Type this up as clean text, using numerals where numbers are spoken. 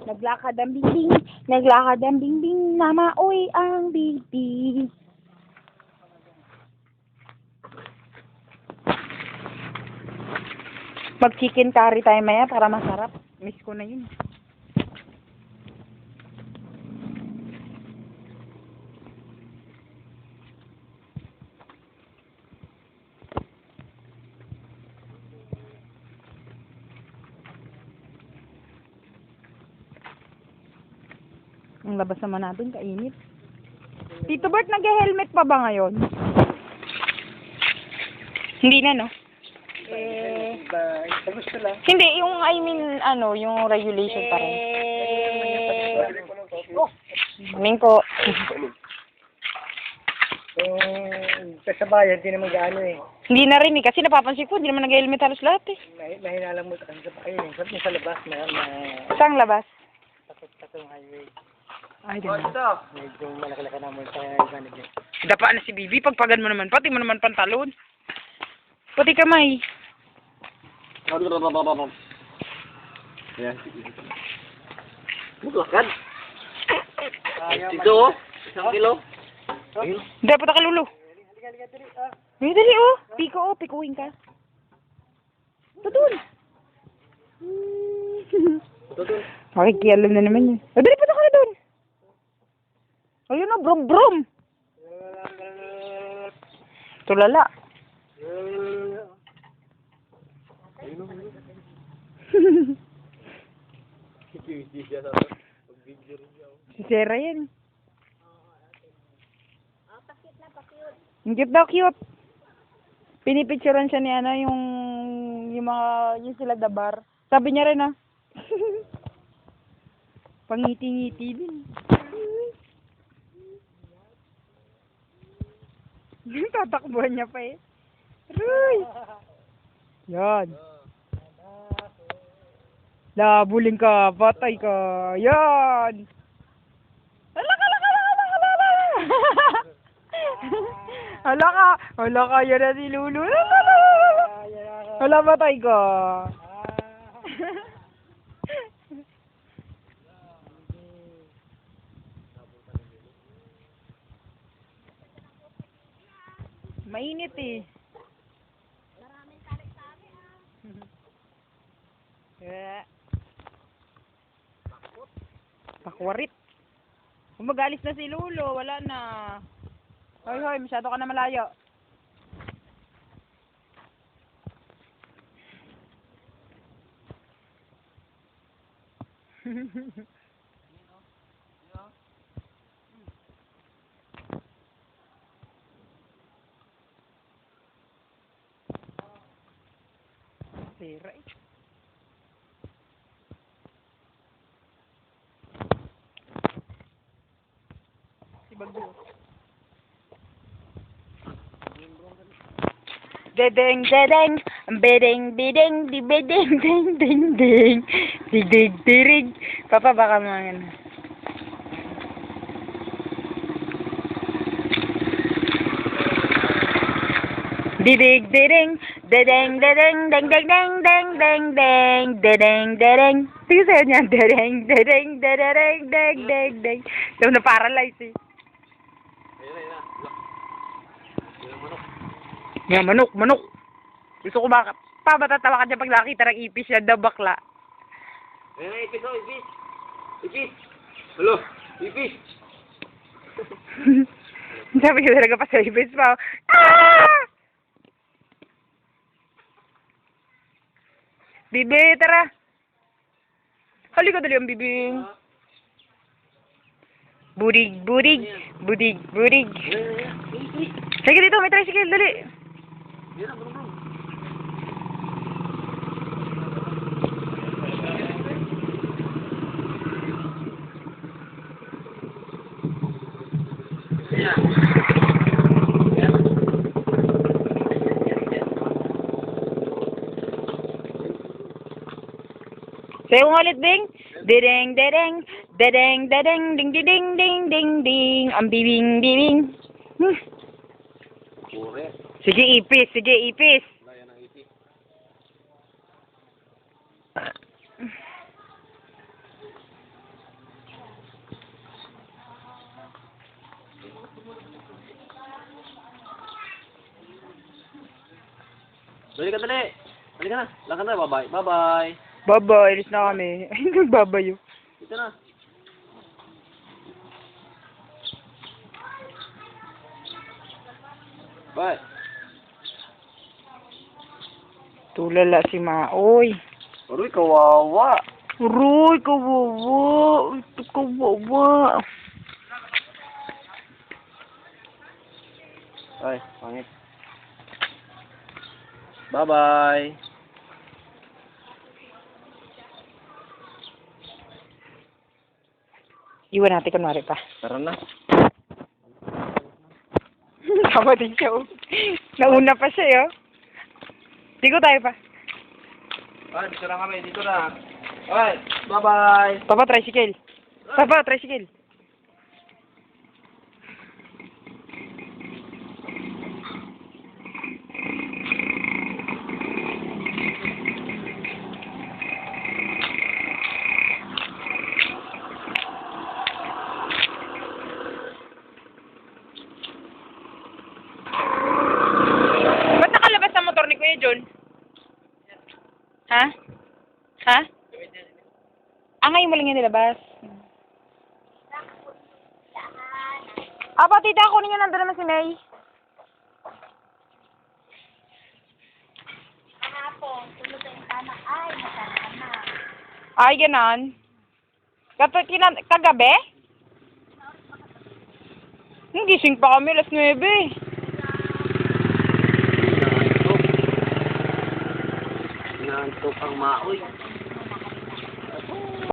Naglakad ang bingbing, naglakad ang bingbing, na maoy ang bibi. Mag-chicken curry tayo maya para masarap. Miss ko na yun. Ang labas naman natin, kainit. Tito Bert, nag-helmet pa ba ngayon? Hindi na, no? Gusto lang. Hindi, yung, I mean, ano, yung regulation pa rin. Mamin po. Sa bayan, hindi naman gaano eh. Hindi na rin eh, kasi napapansin ko, hindi naman nag-helmet halos lahat eh. Mahina lang mo kasi sa bayan. Sabi sa labas na Saan labas? takong highway. Ay, di ba? Medyo malaki-laki naman sa ibanig niya. Dapa na si Bibi, pagpagan mo naman, pati mo naman pantalon. Pati kamay. Yan. Maglakad. Ito, 1 kilo. Dapat ka lulo. Ay, dali oh. Piko oh, pikuhin ka. Tutun. Makikialam na naman yun. Oh, dali, punta ka na doon. Ayun na, brom brom. Tulala. Si Sarah yan. Ang cute daw, cute. Pinipicturean siya ni ano, yung mga, yung sila dabar. Sabi niya rin ah. Pangiti-ngiti din. Tatakbuhan niya pa eh. Aray! Yan. Labuling ka, patay ka. Yan! Hala ka, yan na si Lulu. Hala, patay ka. Mainit eh. Maraming tarik-tarik ah. Pakwarit. Kung mag-alis na si Lulo, wala na. Hoy, hoy, masyado ka na malayo. Sira eh. Si Bagyo. Dedeng, dedeng, bedeng, bedeng, di bedeng, ding, ding, ding, didig, dirig. Papa, baka mga ano. Didig, diding, dedeng, dedeng, deng, deng, deng, deng, deng, deng, dedeng, dedeng. Sige sa'yo niya, dedeng, dedeng, dedeng, deng, deng, deng. Daw na paralyze eh. Nga, manok, manok. Gusto ko baka, matatawa ka dyan pag nakita ng ipis yan daw bakla. Ayun, ipis oh, ipis. Ipis. Hello, ipis. Sabi ko talaga pa sa ipis pa. Ah! Bibi, tara. Halika dali ang bibing. Burig, burig, burig, burig. Sige dito, may tricycle, dali. Sayo nga ulit, Bing. Dedeng, dedeng, dedeng, dedeng, ding, ding, ding, ding, ding, ding. Ang bibing, bibing. Sige, ipis. Sige, ipis. Dali ka, dali. Dali ka na. Lakad na, bye-bye. Bye-bye. Baba, ilis na kami. Ay, nagbabayo. Dito na. Bye. Tulala si Maoy. Aroy, kawawa. Uroy, kawawa. Ito kawawa. Ay, pangit. Bye-bye. Iwan natin kunwari pa. Tara na. Tama din siya, oh. Nauna pa siya, oh. Digo tayo pa. Ay, dito na kami. Dito na. Ay, bye-bye. Papa, tricycle. Papa, tricycle. Ba't nakalabas ang motor ni Kuya John? Ha? Ha? Ngayon mo lang yan nilabas. Tita, kunin niyo nandun naman si May. Ay, ganon. Kagabi? Gising pa kami, alas 9. Nantok ang maoy.